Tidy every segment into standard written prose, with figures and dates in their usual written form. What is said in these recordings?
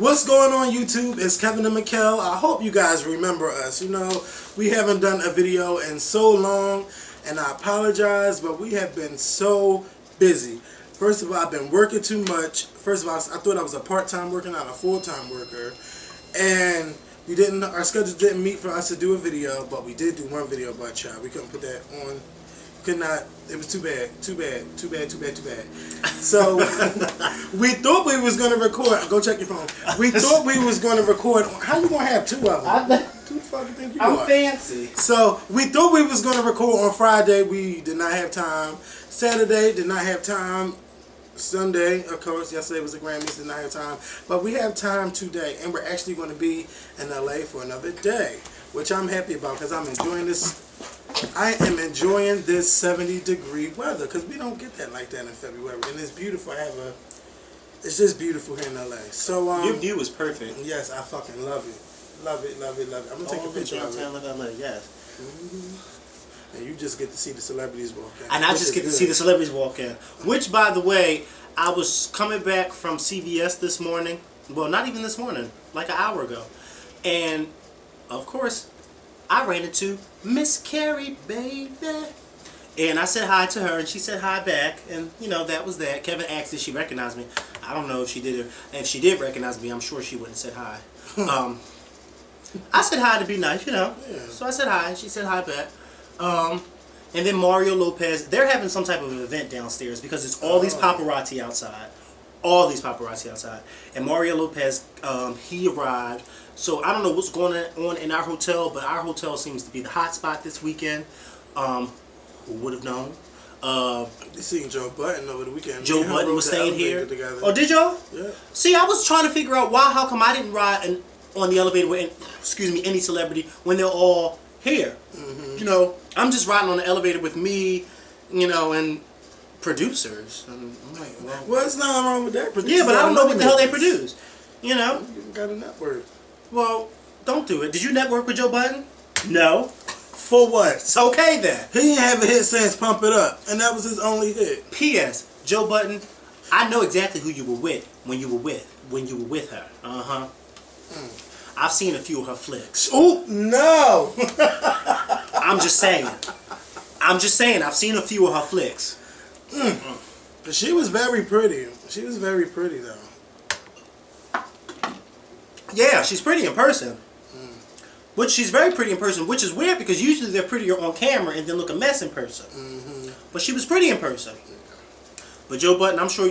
What's going on YouTube? It's Kevin and Makael. I hope you guys remember us. You know, we haven't done a video in so long, and I apologize, but we have been so busy. First of all, I've been working too much. First of all, I thought I was a part-time worker, not a full-time worker. And our schedules didn't meet for us to do a video, but we did do one video, but child, we couldn't put that on. Could not. It was too bad. So we thought we was gonna record. Go check your phone. We thought we was gonna record. How you gonna have two of them? Who the fuck you think you are? I'm fancy. So we thought we was gonna record on Friday. We did not have time. Saturday did not have time. Sunday, of course, yesterday was the Grammys, did not have time. But we have time today, and we're actually going to be in LA for another day, which I'm happy about because I'm enjoying this. I am enjoying this 70-degree weather because we don't get that like that in February, and it's beautiful. It's just beautiful here in LA. So your view is perfect. Yes, I fucking love it, love it. I'm gonna take a picture of it. Of LA, yes. And you just get to see the celebrities walk in. And I just get to see the celebrities walk in. Which, by the way, I was coming back from CVS this morning. Well, not even this morning, like an hour ago. And, of course, I ran into Miss Carrie, baby. And I said hi to her, and she said hi back. And, you know, that was that. Kevin asked if she recognized me. I don't know if she did. If she did recognize me, I'm sure she wouldn't have said hi. I said hi to be nice, you know. Yeah. So I said hi, and she said hi back. And then Mario Lopez, they're having some type of event downstairs because it's all these paparazzi outside. All these paparazzi outside. And Mario Lopez, he arrived. So I don't know what's going on in our hotel, but our hotel seems to be the hot spot this weekend. Who would have known? You seen Joe Budden over the weekend. Joe Budden was staying here. Together. Oh, did y'all? Yeah. See, I was trying to figure out how come I didn't ride on the elevator with, any celebrity when they're all here. Mm-hmm. You know, I'm just riding on the elevator with me, you know, and producers. And I'm like, well, there's nothing wrong with that. yeah, but I don't know what the hell they produce. You know? You got a network. Well, don't do it. Did you network with Joe Budden? No. For what? It's okay then. He ain't have a hit since Pump It Up, and that was his only hit. P.S. Joe Budden, I know exactly who you were with when you were with her. Uh-huh. I've seen a few of her flicks. Oh, no! I'm just saying. I've seen a few of her flicks. But she was very pretty. She was very pretty, though. Yeah, she's pretty in person. But she's very pretty in person, which is weird because usually they're prettier on camera and then look a mess in person. But she was pretty in person. But Joe Budden, I'm sure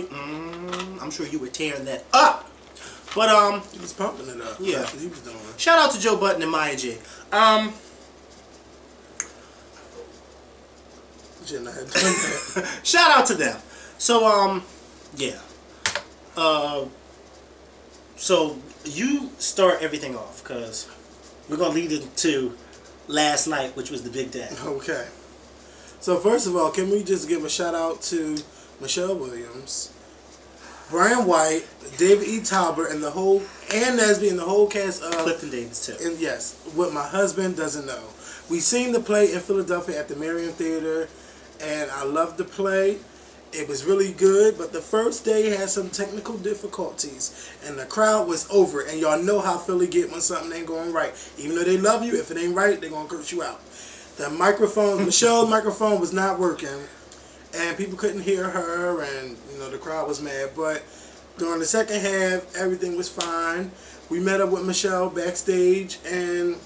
you were tearing that up. But he was pumping it up. Yeah. That's what he was doing. Shout out to Joe Budden and Maya J. Shouldn't have done that. Shout out to them. So yeah. So you start everything off because we're gonna lead into last night, which was the big day. Okay. So first of all, can we just give a shout out to Michelle Williams, Brian White, David E. Talbert, and Nesby and the whole cast of Clifton Davis too. And yes, what my husband doesn't know. We seen the play in Philadelphia at the Marion Theater, and I loved the play. It was really good, but the first day had some technical difficulties, and the crowd was over it. And y'all know how Philly get when something ain't going right. Even though they love you, if it ain't right, they're gonna curse you out. The microphone, Michelle's microphone was not working, and people couldn't hear her, and you know the crowd was mad. But during the second half, everything was fine. We met up with Michelle backstage, and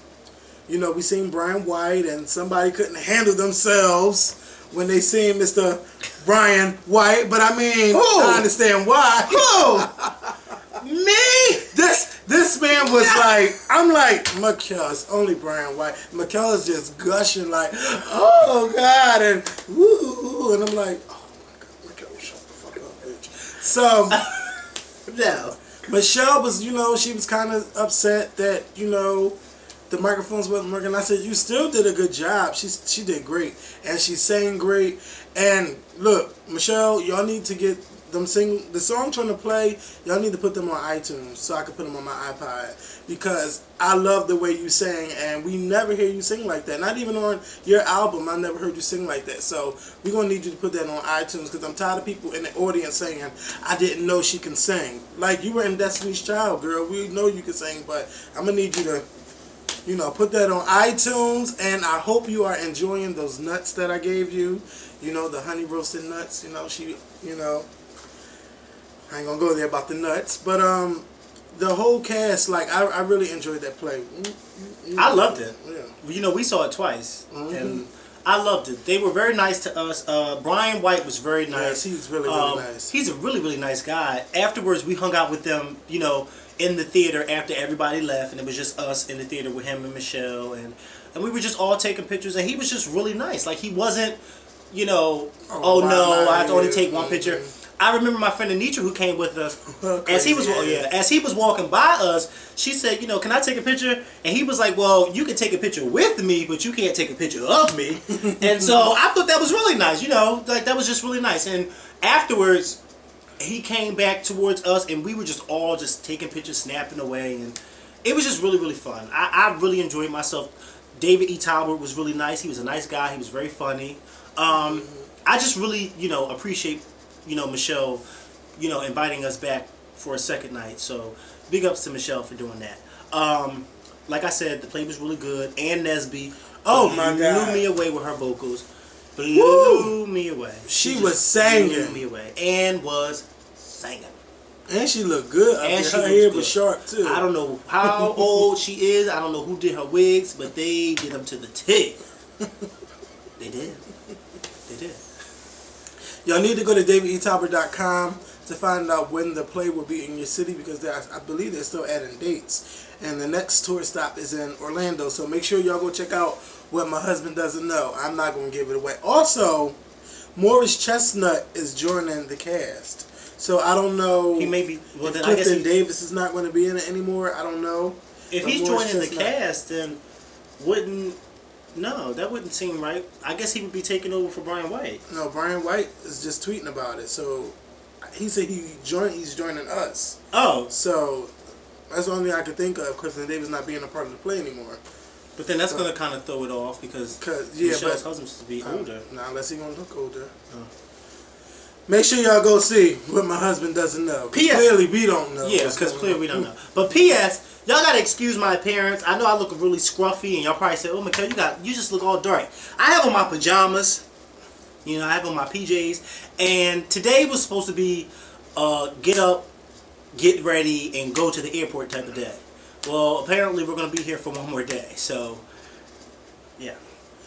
you know we seen Brian White, and somebody couldn't handle themselves when they seen Mr. Brian White. But I mean, I understand why. Who? Me? This man was like, I'm like, Makael, it's only Brian White. Makael is just gushing like, oh God, and woo, and I'm like, oh my God, Makael, shut the fuck up, bitch. So, No. Michelle was, you know, she was kind of upset that, you know, the microphones wasn't working. I said, you still did a good job. She did great, and she sang great. And look, Michelle, y'all need to get the songs trying to play, y'all need to put them on iTunes so I can put them on my iPod, because I love the way you sing, and we never hear you sing like that. Not even on your album, I never heard you sing like that. So we're gonna need you to put that on iTunes, because I'm tired of people in the audience saying, I didn't know she can sing. Like, you were in Destiny's Child, girl. We know you can sing, but I'm gonna need you to, put that on iTunes. And I hope you are enjoying those nuts that I gave you. The honey roasted nuts. I ain't gonna go there about the nuts, but the whole cast, like, I really enjoyed that play. I loved it. Yeah. We saw it twice, and I loved it. They were very nice to us. Brian White was very nice. Yes, he's really nice. He's a really, really nice guy. Afterwards, we hung out with them, in the theater after everybody left, and it was just us in the theater with him and Michelle, and we were just all taking pictures, and he was just really nice. Like, he wasn't, oh no, I have to only take one picture. I remember my friend Anitra, who came with us, as he was walking by us, she said, can I take a picture? And he was like, well, you can take a picture with me, but you can't take a picture of me. And so I thought that was really nice, like, that was just really nice. And afterwards, he came back towards us, and we were just all just taking pictures, snapping away, and it was just really, really fun. I really enjoyed myself. David E. Talbot was really nice. He was a nice guy. He was very funny. I just really, appreciate, Michelle, inviting us back for a second night. So big ups to Michelle for doing that. Like I said, the play was really good. Ann Nesby, oh my God, blew me away with her vocals. Blew me away. She was singing. Blew me away. Ann was singing. And she looked good. And her hair was sharp too. I don't know how old she is. I don't know who did her wigs, but they did them to the T. They did. They did. Y'all need to go to davidetauber.com to find out when the play will be in your city, because I believe they're still adding dates. And the next tour stop is in Orlando. So make sure y'all go check out What My Husband Doesn't Know. I'm not going to give it away. Also, Morris Chestnut is joining the cast. So I don't know. He may be. Well, if then Clifton I guess Davis is not going to be in it anymore. I don't know. If but he's Morris joining the Chestnut, cast, then no, that wouldn't seem right. I guess he would be taking over for Brian White. No, Brian White is just tweeting about it. So he said he's joining us. Oh. So that's the only thing I could think of, Clifton Davis not being a part of the play anymore. But then that's going to kind of throw it off, because yeah, Michelle's husband should be older. Nah, unless he's going to look older. Make sure y'all go see What My Husband Doesn't Know. Clearly we don't know. Yeah, because clearly we don't know. But P.S., y'all got to excuse my appearance. I know I look really scruffy, and y'all probably say, oh, Makael, you just look all dark. I have on my pajamas. I have on my PJs. And today was supposed to be get up, get ready, and go to the airport type of day. Well, apparently we're going to be here for one more day. So, yeah.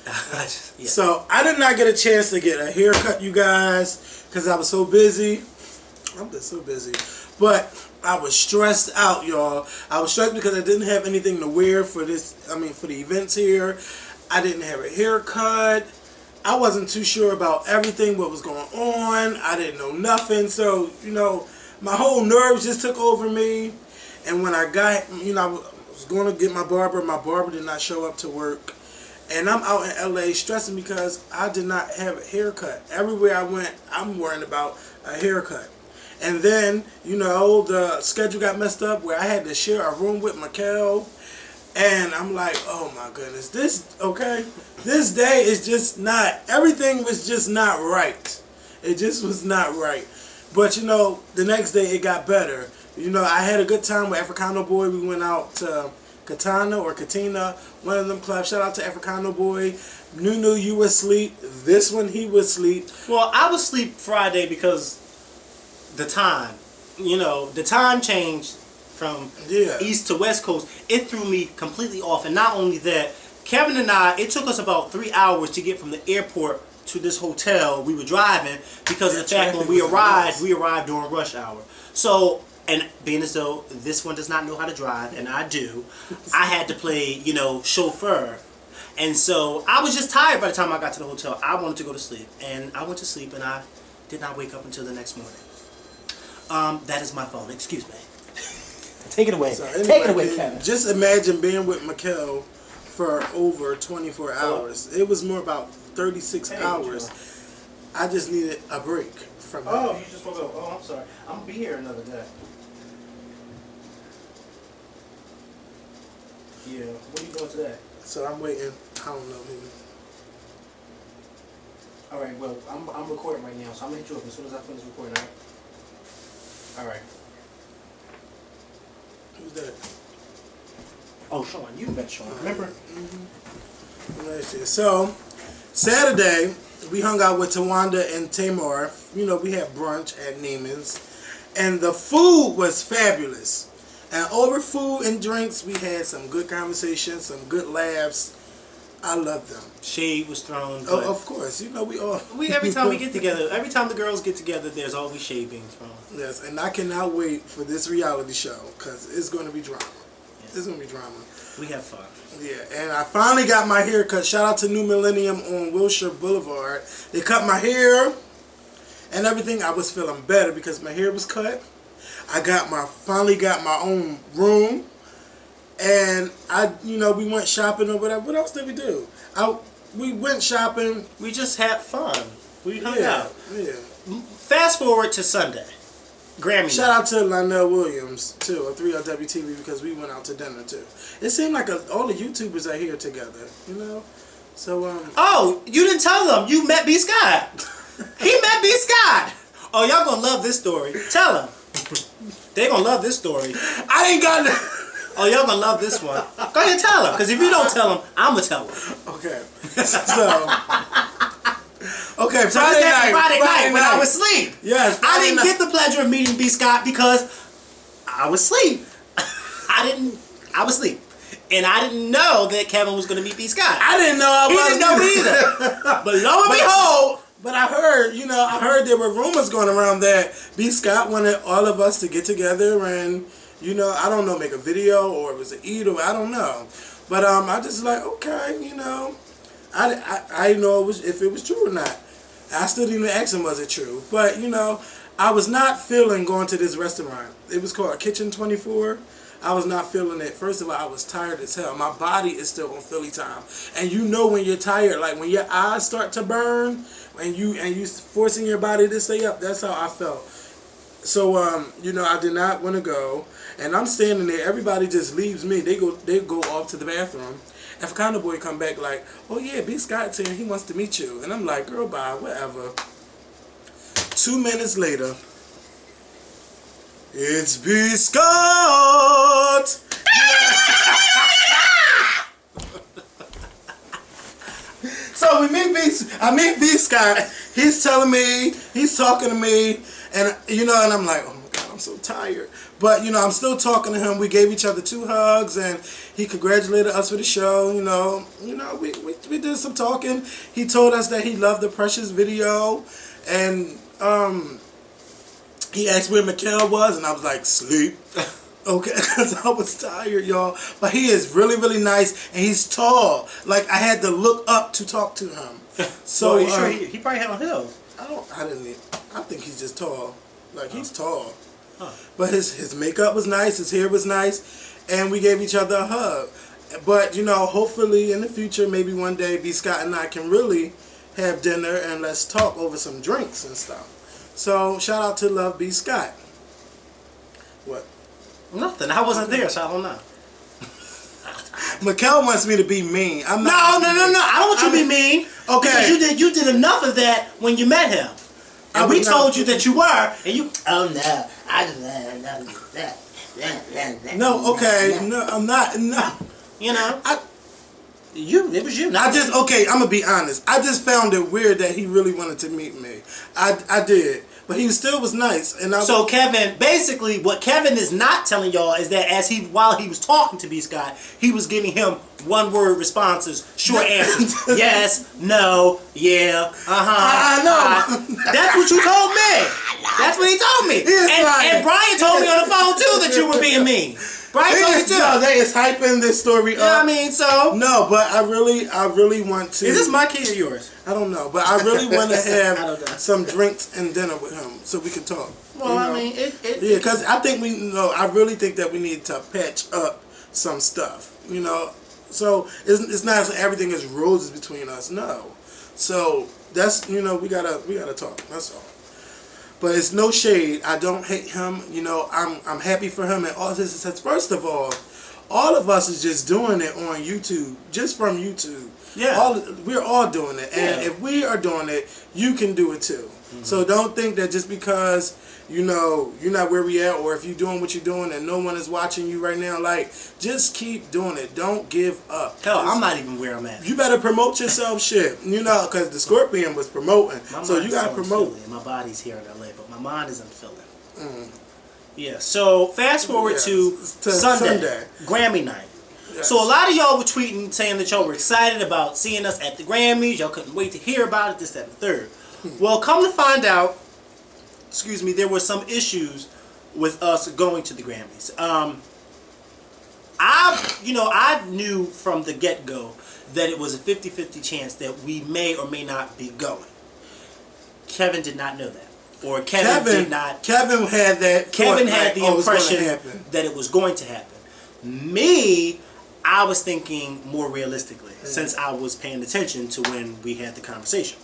Yeah. So I did not get a chance to get a haircut, you guys, because I was so busy. I'm just so busy. But I was stressed out, y'all. I was stressed because I didn't have anything to wear for this. For the events here. I didn't have a haircut. I wasn't too sure about everything, what was going on. I didn't know nothing. So, my whole nerves just took over me. And when I got, I was going to get my barber did not show up to work. And I'm out in LA stressing because I did not have a haircut. Everywhere I went, I'm worrying about a haircut. And then, the schedule got messed up where I had to share a room with Makael. And I'm like, oh my goodness, this day is just not, everything was just not right. It just was not right. But, the next day it got better. I had a good time with Africano Boy. We went out to Katina, one of them clubs. Shout out to Africano Boy. Nunu, you was asleep. This one, he was asleep. Well, I was asleep Friday because the time. The time changed from East to West Coast. It threw me completely off. And not only that, Kevin and I, it took us about 3 hours to get from the airport to this hotel we were driving, because of the fact when we arrived during rush hour. So, and being as though this one does not know how to drive, and I do, I had to play, chauffeur. And so I was just tired by the time I got to the hotel. I wanted to go to sleep. And I went to sleep, and I did not wake up until the next morning. That is my phone. Excuse me. Take it away. So anyway, Take it away, Kevin. Just imagine being with Makael for over 24 hours. It was more about 36 hours. I just needed a break from that. Oh, you just woke up. Oh, I'm sorry. I'm gonna be here another day. Yeah. What are you doing today? So I'm waiting. I don't know. Maybe. All right. Well, I'm recording right now, so I'm gonna hit you up as soon as I finish recording. All right. Who's that? Oh, Sean, you met Sean. Remember? Mm-hmm. So Saturday we hung out with Tawanda and Tamar. You know, we had brunch at Neiman's, and the food was fabulous. And over food and drinks, we had some good conversations, some good laughs. I love them. Shade was thrown. Oh, of course. You know, we every time we get together, every time the girls get together, there's always shade being thrown. Yes, and I cannot wait for this reality show because it's going to be drama. Yeah. It's going to be drama. We have fun. Yeah, and I finally got my hair cut. Shout out to New Millennium on Wilshire Boulevard. They cut my hair and everything. I was feeling better because my hair was cut. I finally got my own room, and we went shopping or whatever. What else did we do? We went shopping. We just had fun. We hung out. Yeah. Fast forward to Sunday. Grammy. Shout out to Lionel Williams too of 3LWTV because we went out to dinner too. It seemed like all the YouTubers are here together, you know. So Oh, you didn't tell them you met B. Scott. He met B. Scott. Oh, y'all gonna love this story. Tell them. They gonna love this story. I ain't got no. Oh, y'all gonna love this one. Go ahead, tell them. Because if you don't tell them, I'm gonna tell them. Okay. Okay, So Friday night when I was asleep. Yes. I didn't get the pleasure of meeting B. Scott because I was asleep. I was asleep. And I didn't know that Kevin was going to meet B. Scott. I didn't know He didn't know me either. But lo and behold. But I heard there were rumors going around that B. Scott wanted all of us to get together and, I don't know, make a video or it was an eat or I don't know. But I just like, okay, I didn't know if it was true or not. I still didn't even ask him, was it true? But, I was not feeling going to this restaurant. It was called Kitchen 24. I was not feeling it. First of all, I was tired as hell. My body is still on Philly time. And when you're tired, like when your eyes start to burn, and you forcing your body to stay up, that's how I felt. So, I did not want to go. And I'm standing there. Everybody just leaves me. They go off to the bathroom. And Fakano Boy come back like, oh yeah, B. Scott's here. He wants to meet you. And I'm like, girl, bye, whatever. 2 minutes later, it's B. Scott. So I meet B. Scott. He's telling me, he's talking to me, and and I'm like, oh my God, I'm so tired. But I'm still talking to him. We gave each other 2 hugs, and he congratulated us for the show. We did some talking. He told us that he loved the Precious video, and he asked where Makael was, and I was like, sleep. Okay, because I was tired, y'all. But he is really, really nice, and he's tall. Like, I had to look up to talk to him. So, well, you sure he probably had on heels? I think he's just tall. Like, he's tall. Huh. But his makeup was nice, his hair was nice, and we gave each other a hug. But, hopefully in the future, maybe one day, B. Scott and I can really have dinner and let's talk over some drinks and stuff. So, shout out to Love B. Scott. What? Nothing. I wasn't there, so I don't know. Makael wants me to be mean. I'm not. No. I don't want you to be mean. Okay. Because you did enough of that when you met him. And we told you that you were, and you. Oh no, I just that. No, okay, no, I'm not. No, it was you. I'm gonna be honest. I just found it weird that he really wanted to meet me. I did. But he still was nice, and so Kevin, basically, what Kevin is not telling y'all is that while he was talking to B. Scott, he was giving him one-word responses, short answers. Yes, no, yeah, I know. That's what you told me. That's what he told me. And Brian told me on the phone too that you were being mean. Brian told me too. No, they is hyping this story up. You know what I mean? So no, but I really want to. Is this my kid or yours? I don't know, but I really want to have some drinks and dinner with him so we can talk. Well, I mean, yeah, because I think I really think that we need to patch up some stuff. So it's not so everything is roses between us. No, so that's we gotta talk. That's all. But it's no shade. I don't hate him. I'm happy for him and all this. First of all of us is just doing it on YouTube, just from YouTube. Yeah. We're all doing it, and if we are doing it, you can do it too. Mm-hmm. So don't think that just because you're not where we at, or if you're doing what you're doing and no one is watching you right now, like, just keep doing it. Don't give up. Hell, I'm not even where I'm at. You better promote yourself, shit. Because the Skorpion was promoting, so you gotta promote. Philly, my body's here in LA, but my mind is in Philly. Mm. Yeah. So fast forward to Sunday, Grammy night. Yes. So a lot of y'all were tweeting saying that y'all were excited about seeing us at the Grammys. Y'all couldn't wait to hear about it, this, that, and the third. Well, come to find out, there were some issues with us going to the Grammys. I knew from the get-go that it was a 50-50 chance that we may or may not be going. Kevin did not know that. Or Kevin did not. Kevin had that. Kevin had the impression that it was going to happen. Me, I was thinking more realistically, since I was paying attention to when we had the conversation.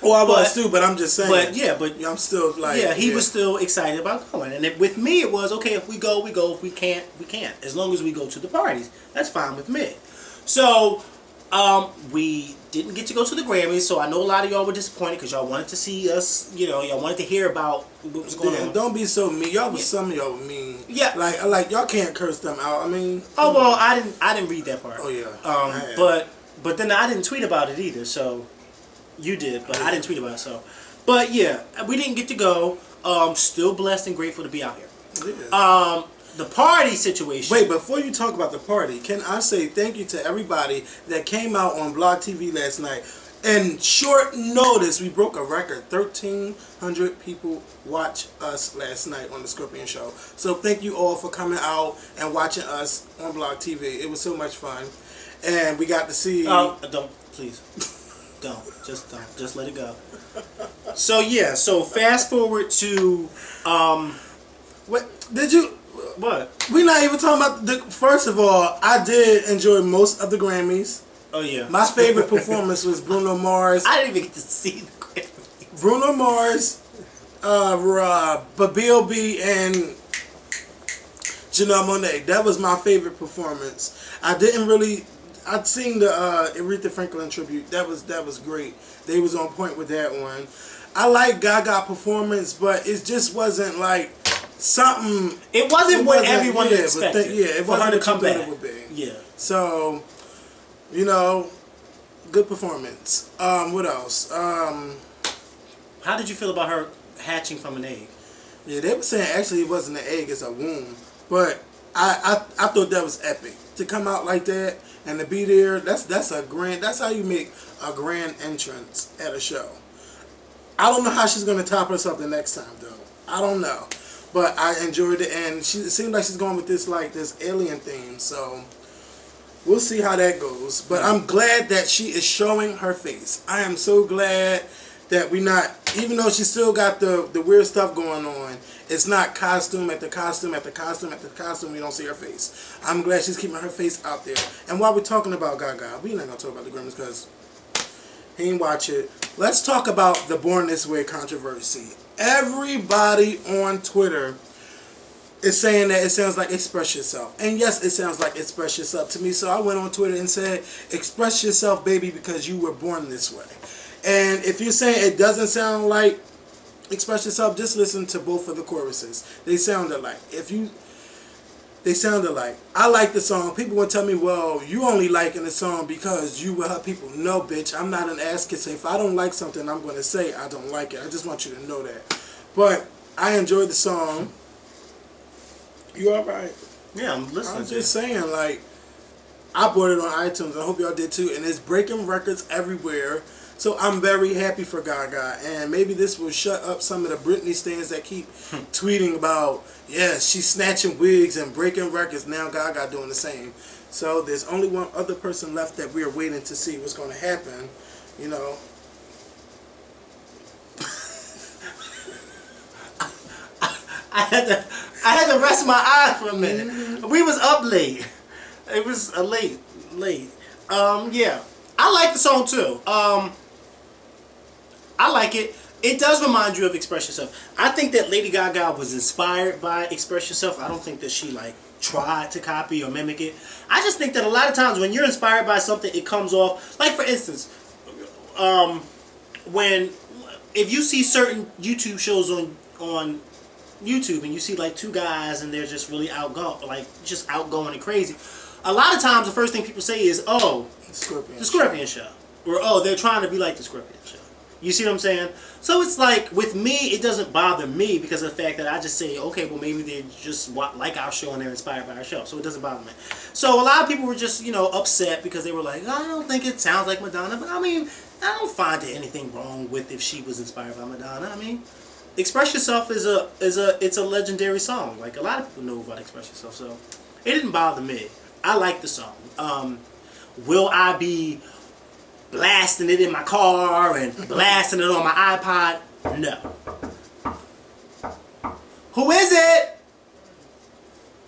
Oh, I was too, but I'm just saying. But I'm still like. Yeah, he was still excited about going, and with me it was okay. If we go, we go. If we can't, we can't. As long as we go to the parties, that's fine with me. So, we didn't get to go to the Grammys, so I know a lot of y'all were disappointed because y'all wanted to see us. Y'all wanted to hear about what was going on. Don't be so mean. Some of y'all were mean. Yeah, like y'all can't curse them out. I mean. Oh well, I didn't read that part. Oh yeah. But then I didn't tweet about it either. So. You did, but I didn't tweet about it, so. But yeah, we didn't get to go. Still blessed and grateful to be out here. Yeah. The party situation. Wait, before you talk about the party, can I say thank you to everybody that came out on Blog TV last night. In short notice, we broke a record. 1,300 people watched us last night on the Skorpion Show. So thank you all for coming out and watching us on Blog TV. It was so much fun. And we got to see... don't, please. Just let it go. So fast forward to what did you what? We not even talking about first of all, I did enjoy most of the Grammys. Oh yeah. My favorite performance was Bruno Mars. I didn't even get to see the Grammys. Bruno Mars, b.ob and Janelle Monáe. That was my favorite performance. I'd seen the Aretha Franklin tribute. That was great. They was on point with that one. I like Gaga performance, but it just wasn't like something. It wasn't what everyone expected. It wasn't her to come back. It would be. Yeah. So, good performance. What else? How did you feel about her hatching from an egg? Yeah, they were saying actually it wasn't an egg, it's a womb. But I thought that was epic to come out like that. And to be there, that's how you make a grand entrance at a show. I don't know how she's gonna top herself the next time though. I don't know, but I enjoyed it, and it seems like she's going with this alien theme. So we'll see how that goes. But I'm glad that she is showing her face. I am so glad that even though she still got the weird stuff going on, it's not costume after costume after costume after costume. We don't see her face. I'm glad she's keeping her face out there. And while we're talking about Gaga, we're not going to talk about the Grammys because he ain't watch it. Let's talk about the Born This Way controversy. Everybody on Twitter is saying that it sounds like Express Yourself. And yes, it sounds like Express Yourself to me. So I went on Twitter and said, express yourself, baby, because you were born this way. And if you're saying it doesn't sound like Express Yourself, just listen to both of the choruses. They sound alike. They sound alike. I like the song. People will tell me, well, you only liking the song because you will help people. No, bitch, I'm not an ass kisser. If I don't like something, I'm going to say I don't like it. I just want you to know that. But I enjoyed the song. You all right? Yeah, I'm listening. I'm just saying, I bought it on iTunes. I hope y'all did too. And it's breaking records everywhere. So I'm very happy for Gaga, and maybe this will shut up some of the Britney stans that keep tweeting about, yes, she's snatching wigs and breaking records. Now Gaga doing the same. So there's only one other person left that we're waiting to see what's going to happen. I had to rest my eyes for a minute. Mm-hmm. We was up late. It was late. Yeah. I like the song too. I like it. It does remind you of Express Yourself. I think that Lady Gaga was inspired by Express Yourself. I don't think that she like tried to copy or mimic it. I just think that a lot of times when you're inspired by something, it comes off. Like for instance, if you see certain YouTube shows on YouTube and you see like two guys and they're just really outgoing and crazy, a lot of times the first thing people say is, "Oh, the Skorpion show," or "Oh, they're trying to be like the Skorpion show." You see what I'm saying? So it's like, with me, it doesn't bother me because of the fact that I just say, okay, well, maybe they just like our show and they're inspired by our show. So it doesn't bother me. So a lot of people were just, upset because they were like, I don't think it sounds like Madonna. But I mean, I don't find anything wrong with if she was inspired by Madonna. I mean, Express Yourself it's a legendary song. Like, a lot of people know about Express Yourself. So it didn't bother me. I like the song. Will I be blasting it in my car and blasting it on my iPod? No. Who is it?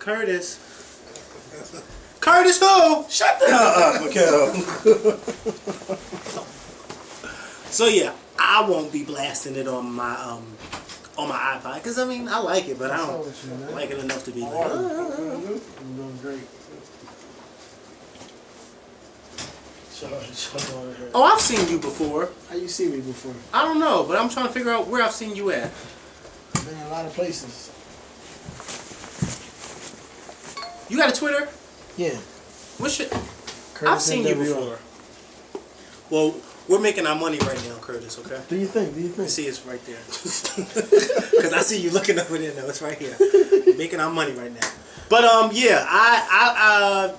Curtis. Curtis who? Shut the hell up, Makael. So yeah, I won't be blasting it on my iPod because I mean I like it, but I don't like it enough to be like. You're doing great. Oh, I've seen you before. How you see me before? I don't know, but I'm trying to figure out where I've seen you at. I've been in a lot of places. You got a Twitter? Yeah. What's your? Curtis I've seen you NWO. before. Well, we're making our money right now, Curtis. Okay. Do you think? You see, it's right there. Because I see you looking over there now. It's right here. Making our money right now. But yeah, I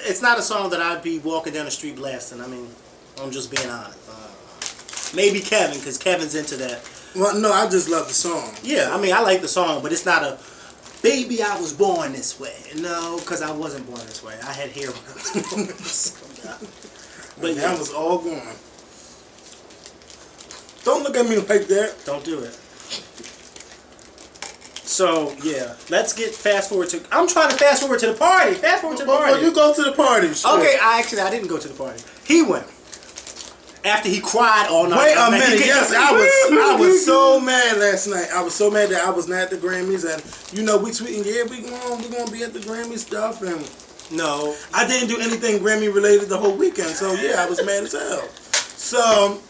it's not a song that I'd be walking down the street blasting. I mean, I'm just being honest. Maybe Kevin, because Kevin's into that. Well, no, I just love the song. Yeah, I mean, I like the song, but it's not a baby, I was born this way. No, because I wasn't born this way. I had hair when I was born. But that was all gone. Don't look at me like that. Don't do it. So, yeah, let's get fast forward to... I'm trying to fast forward to the party. Fast forward to the party. Well, you go to the party. Sure. Okay, I didn't go to the party. He went. After he cried all night. Wait a minute. Yes, I was so mad last night. I was so mad that I was not at the Grammys, and we tweeting, yeah, we're gonna be at the Grammy stuff, and no, I didn't do anything Grammy related the whole weekend. So yeah, I was mad as hell. So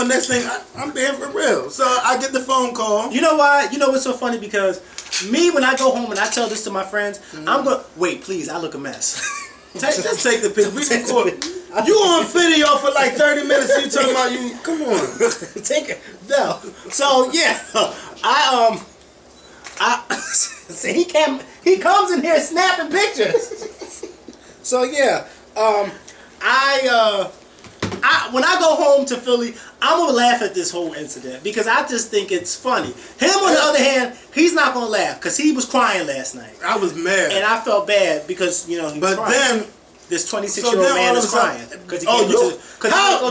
next thing I'm being for real. So I get the phone call. You know why? You know what's so funny? Because me, when I go home and I tell this to my friends, I'm going, wait, please, I look a mess. Let's take the picture. We record. You on video for like 30 minutes. You talking about you? Come on, take it. No. So yeah, see, he comes in here snapping pictures. So yeah, when I go home to Philly, I'm gonna laugh at this whole incident because I just think it's funny. Him, on the other hand, he's not gonna laugh because he was crying last night. I was mad, and I felt bad because he was but crying. Then this 26-year-old man is crying because he can't go to.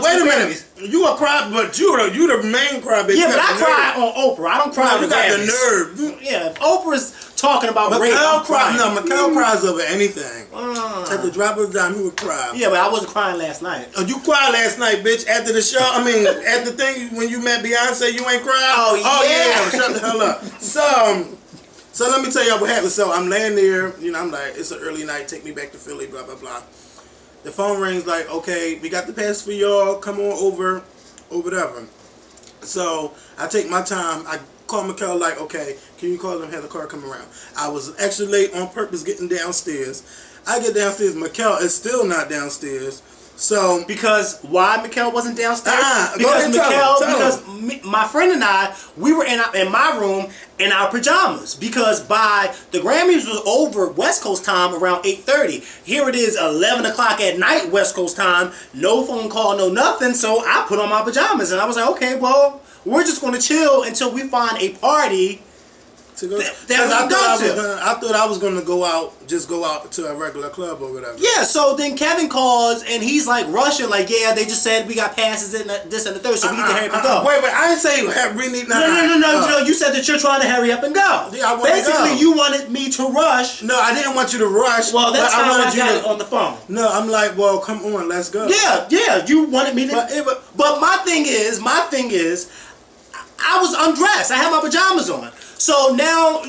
Wait a minute, you a cry, but you the main crybaby. Yeah, but I cry on Oprah. I don't cry on the Grammys. You got the nerve. Yeah, if Oprah's talking about rape, I'm crying. No, Makael cries over anything. At the drop of a dime, he would cry. Yeah, but I wasn't crying last night. Oh, you cried last night, bitch. After the show, at the thing when you met Beyonce, you ain't cried. Oh yeah. Shut the hell up. So let me tell y'all what happened. So I'm laying there, I'm like, it's an early night. Take me back to Philly. Blah blah blah. The phone rings like, okay, we got the pass for y'all. Come on over, or whatever. So I take my time. I call Makael like, okay, can you call them? Have the car come around. I was actually late on purpose getting downstairs. I get downstairs. Makael is still not downstairs. So because why Makael wasn't downstairs? Because my friend and I, we were in my room in our pajamas because by the Grammys was over West Coast time around 8:30. Here it is 11 o'clock at night West Coast time. No phone call, no nothing. So I put on my pajamas and I was like, okay, well, we're just going to chill until we find a party to go. That I thought I was gonna go out to a regular club or whatever. Yeah, so then Kevin calls and he's like rushing, like, yeah, they just said we got passes and this and the third, so we need to hurry up and go. Wait, I didn't say we need. No. You said that you're trying to hurry up and go. Yeah, I want to Basically, go. you wanted me to rush. No, I didn't want you to rush. Well, that's how I got you it on the phone. No, I'm like, well, come on, let's go. Yeah, you wanted me to. But my thing is, I was undressed. I had my pajamas on. So now,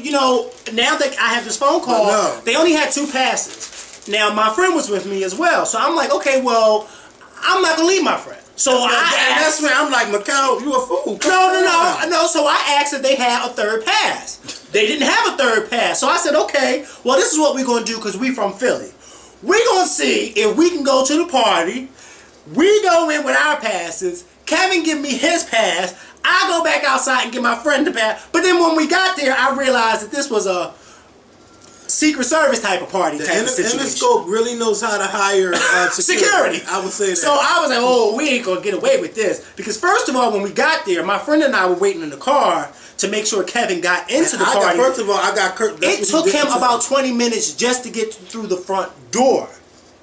now that I have this phone call, they only had 2 passes. Now, my friend was with me as well. So I'm like, okay, well, I'm not going to leave my friend. So that's when I'm like, Makael, you a fool. No. So I asked if they had a 3rd pass. They didn't have a 3rd pass. So I said, okay, well, this is what we're going to do because we from Philly. We're going to see if we can go to the party. We go in with our passes. Kevin give me his pass. I go back outside and get my friend the pass. But then when we got there, I realized that this was a Secret Service type of party type of situation. Interscope really knows how to hire security. I would say that. So I was like, oh, we ain't going to get away with this. Because first of all, when we got there, my friend and I were waiting in the car to make sure Kevin got into the party. First of all, I got Kurt. It took him about 20 minutes just to get through the front door.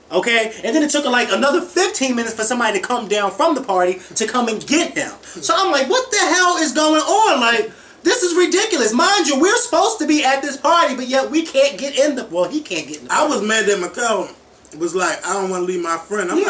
Okay? And then it took like another 15 minutes for somebody to come down from the party to come and get him. So I'm like, what the hell is going on? Like, this is ridiculous. Mind you, we're supposed to be at this party, but yet we can't get in the... Well, he can't get in the party. I was mad that Makael was like, I don't want to leave my friend. I'm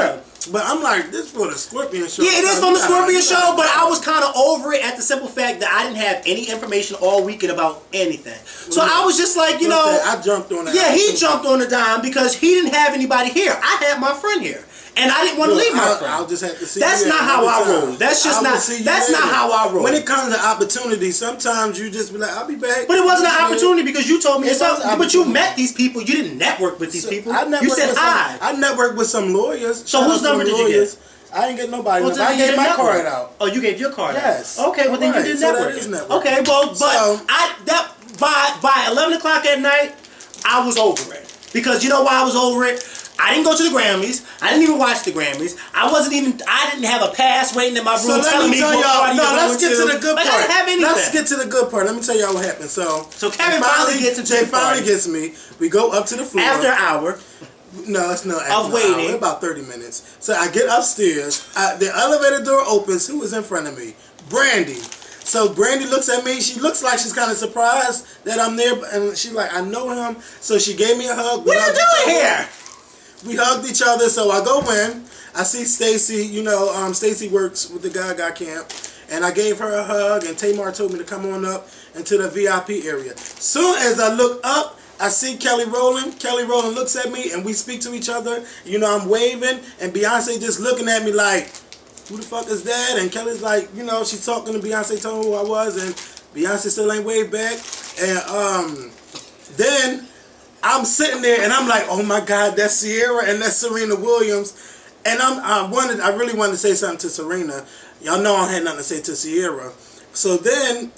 like, this is for the Skorpion show. Yeah, it is from the Skorpion show, but I was kind of over it at the simple fact that I didn't have any information all weekend about anything. So I was just like, I jumped on that. Yeah, he jumped on the dime because he didn't have anybody here. I had my friend here. And I didn't want to leave my friend. I'll just have to see That's you not how I roll. That's just not. That's not how I roll. When it comes to opportunities, sometimes you just be like, "I'll be back." But it wasn't an opportunity because you told me it's something. But you met these people. You didn't network with these people. You said hi. I networked with some lawyers. So whose number did you get? I didn't get nobody. Well, I gave my card out. Oh, you gave your card out. Yes. Okay. Well, then you did network. Okay. Well, but by 11 o'clock at night, I was over it because you know why I was over it. I didn't go to the Grammys. I didn't even watch the Grammys. I didn't have a pass waiting in my room telling me what party let's get to the good part. I didn't have anything. Let's get to the good part. Let me tell y'all what happened. So Kevin finally gets into the party. finally gets me. We go up to the floor. After an hour. No, it's not. Of waiting. Hour, about 30 minutes. So I get upstairs. The elevator door opens. Who was in front of me? Brandy. So Brandy looks at me. She looks like she's kind of surprised that I'm there. And she's like, I know him. So she gave me a hug. What are you doing here? We hugged each other, so I go in. I see Stacy. Stacy works with the Gaga camp, and I gave her a hug. And Tamar told me to come on up into the VIP area. Soon as I look up, I see Kelly Rowland. Kelly Rowland looks at me, and we speak to each other. I'm waving, and Beyonce just looking at me like, "Who the fuck is that?" And Kelly's like, she's talking to Beyonce, telling who I was, and Beyonce still ain't waved back. And then I'm sitting there and I'm like, oh my God, that's Sierra and that's Serena Williams. And I really wanted to say something to Serena. Y'all know I had nothing to say to Sierra. So then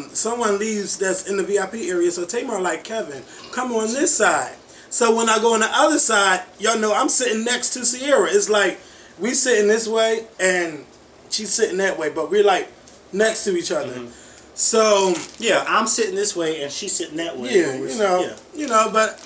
someone leaves that's in the VIP area. So Tamar like, Kevin, come on this side. So when I go on the other side, y'all know I'm sitting next to Sierra. It's like we sitting this way and she's sitting that way, but we're like next to each other. Mm-hmm. So yeah, I'm sitting this way and she's sitting that way. Yeah, but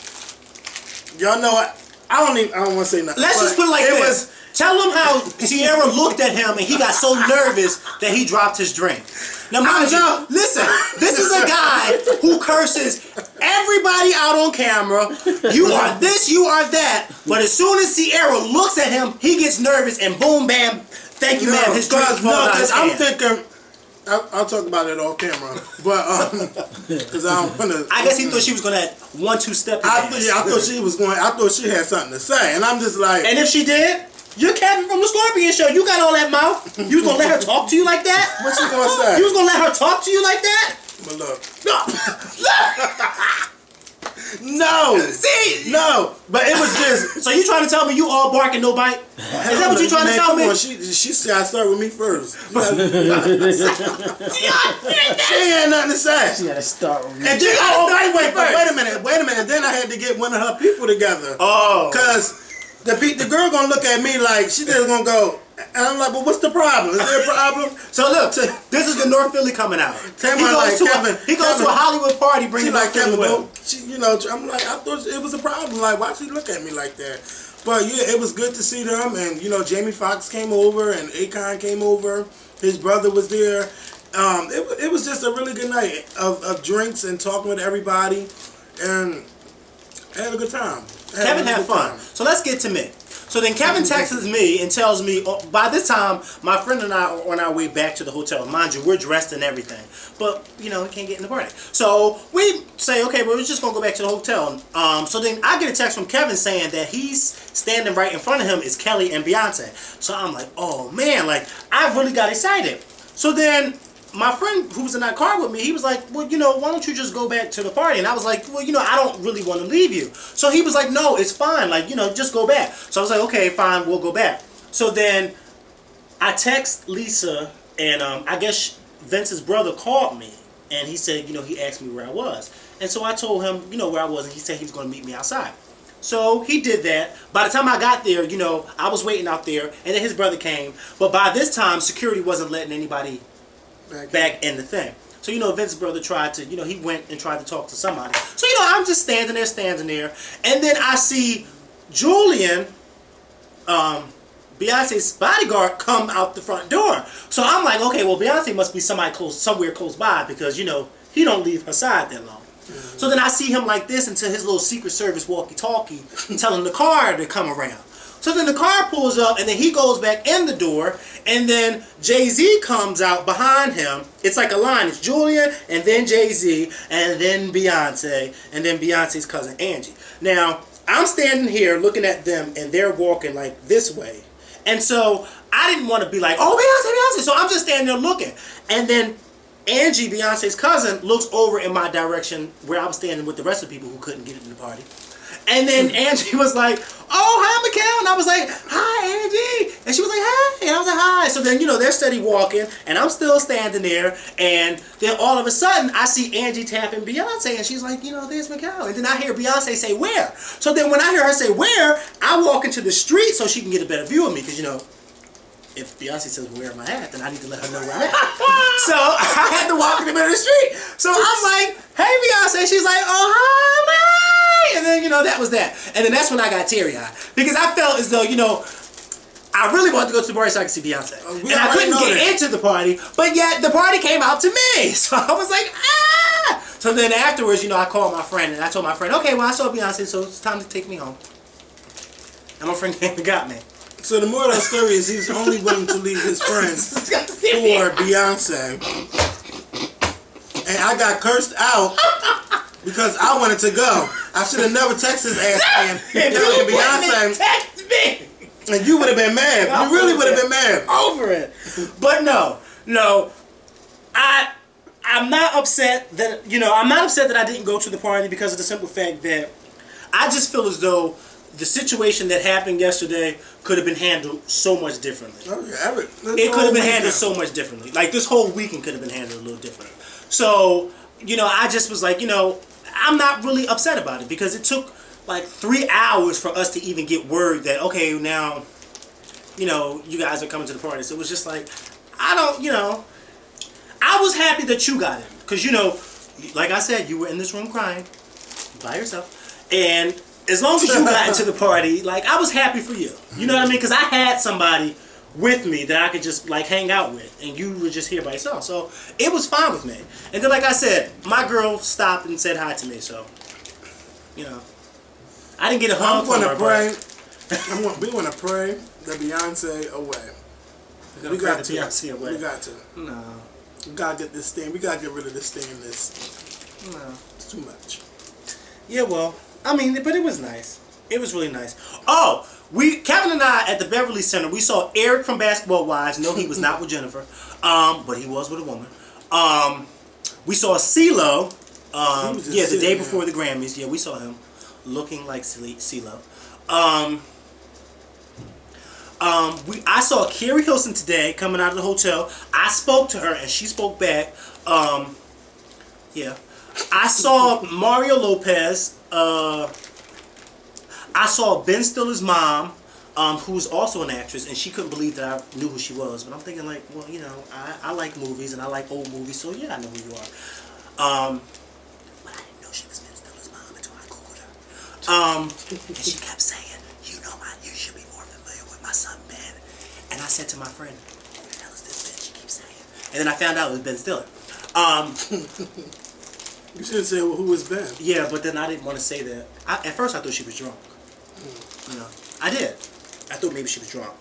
y'all know I don't want to say nothing. Let's just put it like this. Tell him how Sierra looked at him and he got so nervous that he dropped his drink. Now, mind you, listen, this is a guy who curses everybody out on camera. You are this, you are that. But as soon as Sierra looks at him, he gets nervous and boom, bam, thank you, ma'am. His drink falls out of his hand. I'm thinking. I'll talk about it off camera, but because I don't want to. I guess he thought she was gonna 1-2 step. I thought she was going. I thought she had something to say, and I'm just like. And if she did, you're Kevin from the Skorpion show. You got all that mouth. You was gonna let her talk to you like that? What's she gonna say? You was gonna let her talk to you like that? But look, no. See, no. But it was just. So you trying to tell me you all bark and no bite? Is that what you trying to tell me? Come on, she gotta start with me first. She ain't nothing to say. She gotta start with me. And then, wait a minute. Then I had to get one of her people together. Oh. Cause the girl gonna look at me like she just gonna go. And I'm like, well, what's the problem? Is there a problem? So look, this is the North Philly coming out. He goes to a Hollywood party, bringing like Kevin Kevin, with him. you know, I'm like, I thought it was a problem. Like, why she look at me like that? But yeah, it was good to see them. And you know, Jamie Foxx came over and Akon came over. His brother was there. It was just a really good night of drinks and talking with everybody, and I had a good time. Kevin had fun. So let's get to me. So then Kevin texts me and tells me, by this time, my friend and I are on our way back to the hotel. Mind you, we're dressed and everything. But, you know, we can't get in the party. So we say, okay, well, we're just going to go back to the hotel. So then I get a text from Kevin saying that he's standing right in front of him is Kelly and Beyonce. So I'm like, oh, man, like, I really got excited. So then my friend who was in that car with me, he was like, well, you know, why don't you just go back to the party? And I was like, well, you know, I don't really want to leave you. So he was like, no, it's fine. Like, you know, just go back. So I was like, okay, fine, we'll go back. So then I text Lisa, and I guess Vince's brother called me, and he said, you know, he asked me where I was. And so I told him, you know, where I was, and he said he was going to meet me outside. So he did that. By the time I got there, you know, I was waiting out there, and then his brother came. But by this time, security wasn't letting anybody back in the thing. So, you know, Vince's brother tried to, you know, he went and tried to talk to somebody. So, you know, I'm just standing there. And then I see Julian, Beyonce's bodyguard, come out the front door. So I'm like, okay, well, Beyonce must be somewhere close by because, you know, he don't leave her side that long. Mm-hmm. So then I see him like this until his little Secret Service walkie-talkie telling the car to come around. So then the car pulls up, and then he goes back in the door, and then Jay-Z comes out behind him. It's like a line. It's Julian, and then Jay-Z, and then Beyonce, and then Beyonce's cousin Angie. Now, I'm standing here looking at them, and they're walking like this way. And so I didn't want to be like, oh, Beyonce. So I'm just standing there looking. And then Angie, Beyonce's cousin, looks over in my direction where I was standing with the rest of the people who couldn't get into the party. And then Angie was like, oh, hi, Makael. And I was like, hi, Angie. And she was like, hey. And I was like, hi. So then, you know, they're steady walking, and I'm still standing there. And then all of a sudden, I see Angie tapping Beyonce, and she's like, you know, there's Makael. And then I hear Beyonce say, where? So then when I hear her say, where, I walk into the street so she can get a better view of me. Because, you know, if Beyonce says, where am I at, then I need to let her know where I'm at. So I had to walk in the middle of the street. So I'm like, hey, Beyonce. She's like, oh, hi, man. And then, you know, that was that. And then that's when I got teary-eyed. Because I felt as though, you know, I really wanted to go to the party so I could see Beyonce. And I couldn't get into the party, but yet the party came out to me. So I was like, ah! So then afterwards, you know, I called my friend, and I told my friend, okay, well, I saw Beyonce, so it's time to take me home. And my friend came and got me. So the moral of the story is he's only willing to leave his friends for Beyonce. And I got cursed out because I wanted to go. I should have never texted his ass and Beyonce. Text me. And you would have been mad. You really would have been mad. Over it. But no. I'm not upset that, you know, I'm not upset that I didn't go to the party because of the simple fact that I just feel as though the situation that happened yesterday could have been handled so much differently. Oh, yeah, it could have been handled so much differently. Like, this whole weekend could have been handled a little different. So, you know, I just was like, you know, I'm not really upset about it because it took like 3 hours for us to even get word that, okay, now, you know, you guys are coming to the party. So it was just like, I don't, you know, I was happy that you got in because, you know, like I said, you were in this room crying by yourself. And as long as you got into the party, like, I was happy for you. You know what I mean? Because I had somebody with me that I could just, like, hang out with. And you were just here by yourself. So it was fine with me. And then, like I said, my girl stopped and said hi to me. So, you know, I didn't get a hug from her. We want to pray that Beyonce away. We got to. Beyonce away. We got to. No. We got to get this thing. We got to get rid of this thing. No. It's too much. Yeah, well, I mean, but it was nice. It was really nice. Oh, Kevin and I at the Beverly Center, we saw Eric from Basketball Wives. No, he was not with Jennifer, but he was with a woman. We saw CeeLo. The day before the Grammys. Yeah, we saw him looking like CeeLo. I saw Carrie Hilson today coming out of the hotel. I spoke to her and she spoke back. Yeah. I saw Mario Lopez. I saw Ben Stiller's mom. who's also an actress, and she couldn't believe that I knew who she was. But I'm thinking like, well, you know, I like movies and I like old movies, so yeah, I know who you are. But I didn't know she was Ben Stiller's mom until I googled her. And she kept saying, you know, you should be more familiar with my son Ben. And I said to my friend, who the hell is this Ben? She keeps saying. And then I found out it was Ben Stiller. You should have said, well, who was Ben? Yeah, but then I didn't want to say that. At first I thought she was drunk. You know, I did. I thought maybe she was drunk.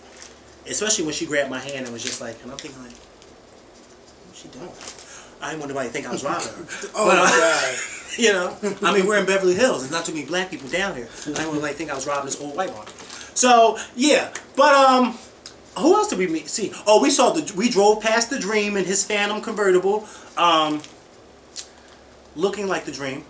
Especially when she grabbed my hand and was just like, and I'm thinking like, what's she doing? I didn't want nobody to think I was robbing her. Oh, God. You know, I mean, we're in Beverly Hills. There's not too many black people down here. I didn't want nobody to think I was robbing this old white woman. So, yeah. But, who else did we meet? See, oh, we drove past the Dream in his Phantom convertible. Looking like the Dream.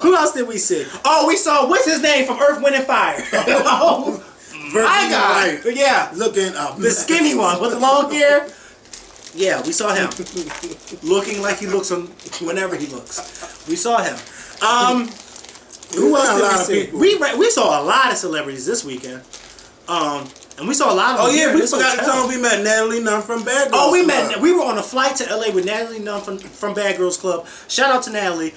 Who else did we see? Oh, we saw, what's his name from Earth, Wind, and Fire? Oh, my God. Right. Yeah. Looking up. The skinny one with the long hair. Yeah, we saw him. Looking like he looks on whenever he looks. We saw him. Who else did we see? We saw a lot of celebrities this weekend. And we saw a lot of them. Oh, yeah, we this forgot to hotel. tell them we met Natalie Nunn from Bad Girls Oh, Club. we were on a flight to LA with Natalie Nunn from Bad Girls Club. Shout out to Natalie.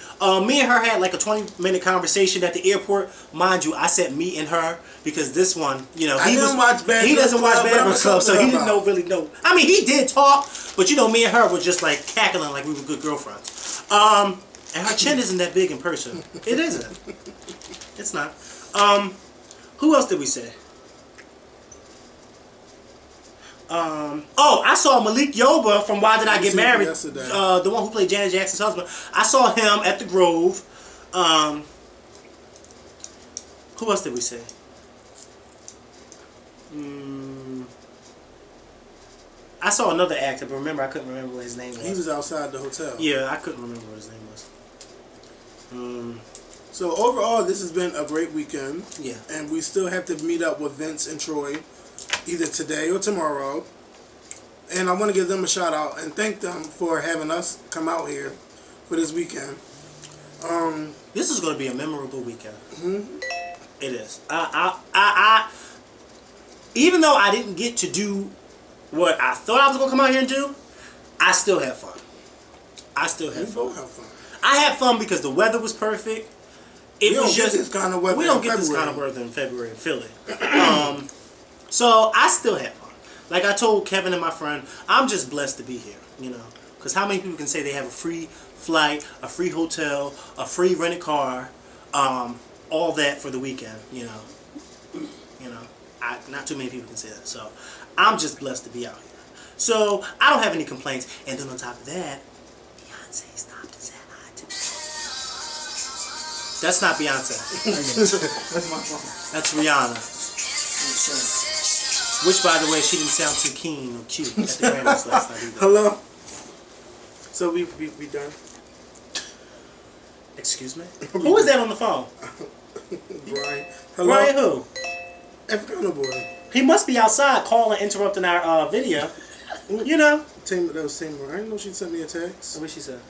Me and her had like a 20-minute conversation at the airport. Mind you, I said me and her because this one, you know, he doesn't watch Bad Girls Club, so he didn't really know. I mean, he did talk, but you know, me and her were just like cackling like we were good girlfriends. And her chin isn't that big in person. It isn't. It's not. Who else did we say? Oh, I saw Malik Yoba from Why Did I Get Married? The one who played Janet Jackson's husband. I saw him at the Grove. Who else did we say? I saw another actor, but remember I couldn't remember what his name was. He was outside the hotel. Yeah, I couldn't remember what his name was. So overall, this has been a great weekend. Yeah. And we still have to meet up with Vince and Troy either today or tomorrow. And I want to give them a shout out and thank them for having us come out here for this weekend. This is going to be a memorable weekend. It is. Even though I didn't get to do what I thought I was going to come out here and do, I still had fun. I had fun because the weather was perfect. We don't get this kind of weather in February in Philly. So I still had fun. Like I told Kevin and my friend, I'm just blessed to be here, you know. Because how many people can say they have a free flight, a free hotel, a free rented car, all that for the weekend, you know. Not too many people can say that. So I'm just blessed to be out here. So I don't have any complaints. And then on top of that, Beyonce stopped and said hi to me. That's not Beyonce. That's my phone. That's Rihanna. Which, by the way, she didn't sound too keen or cute at the Grammys last night either. Hello? So we done? Excuse me? Who is that on the phone? Brian. Hello? Brian who? Africana boy. He must be outside calling, interrupting our video. You know? That was Tamar. I didn't know she sent me a text. What she said?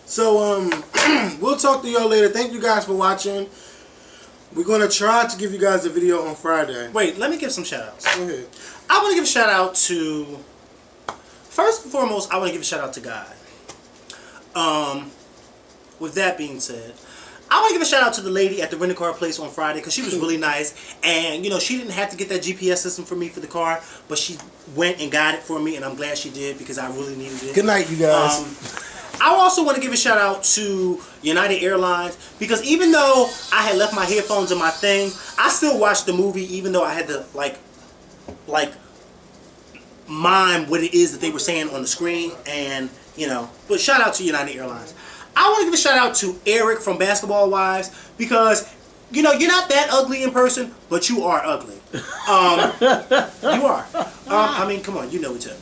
So, we'll talk to y'all later. Thank you guys for watching. We're going to try to give you guys a video on Friday. Wait, let me give some shout-outs. Go ahead. I want to give a shout-out to... First and foremost, I want to give a shout-out to Guy. With that being said, I want to give a shout-out to the lady at the rental car place on Friday because she was really nice. And, you know, she didn't have to get that GPS system for me for the car, but she went and got it for me, and I'm glad she did because I really needed it. Good night, you guys. I also want to give a shout out to United Airlines because even though I had left my headphones in my thing, I still watched the movie even though I had to like mime what it is that they were saying on the screen, and you know. But shout out to United Airlines. I want to give a shout out to Eric from Basketball Wives because you know you're not that ugly in person, but you are ugly. You are. I mean, come on, you know it too.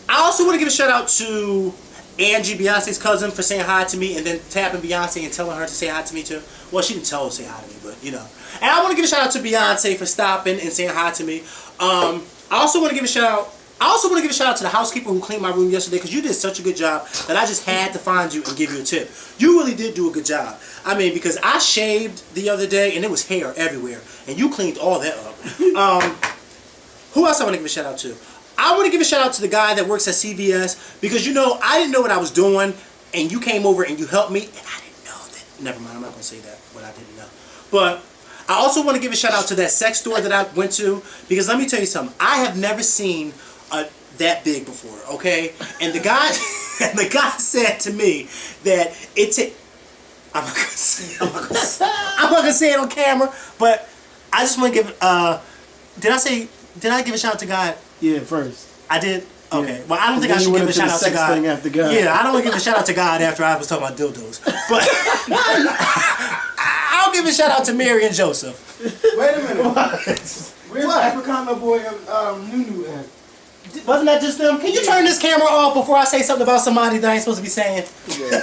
I also want to give a shout out to Angie, Beyonce's cousin, for saying hi to me and then tapping Beyonce and telling her to say hi to me too. Well, she didn't tell her to say hi to me, but you know. And I want to give a shout out to Beyonce for stopping and saying hi to me. I also want to give a shout out I also want to give a shout out to the housekeeper who cleaned my room yesterday because you did such a good job that I just had to find you and give you a tip. You really did do a good job. I mean, because I shaved the other day and there was hair everywhere, and you cleaned all that up. Who else I want to give a shout out to? I want to give a shout out to the guy that works at CVS because, you know, I didn't know what I was doing, and you came over and you helped me, and I didn't know that. Never mind, I'm not going to say that, what I didn't know. But I also want to give a shout out to that sex store that I went to because let me tell you something. I have never seen that big before, okay? And the guy said to me that I'm not gonna say it on camera, but I just want to give did I give a shout out to God? Yeah, first. I did? Okay. Yeah. Well, I don't think I should give a shout out to God. Thing after God. Yeah, I don't want to give a shout out to God after I was talking about dildos. But I'll give a shout out to Mary and Joseph. Wait a minute. Where's Africano boy Nunu at? Wasn't that just them? Can you turn this camera off before I say something about somebody that I ain't supposed to be saying? Yeah.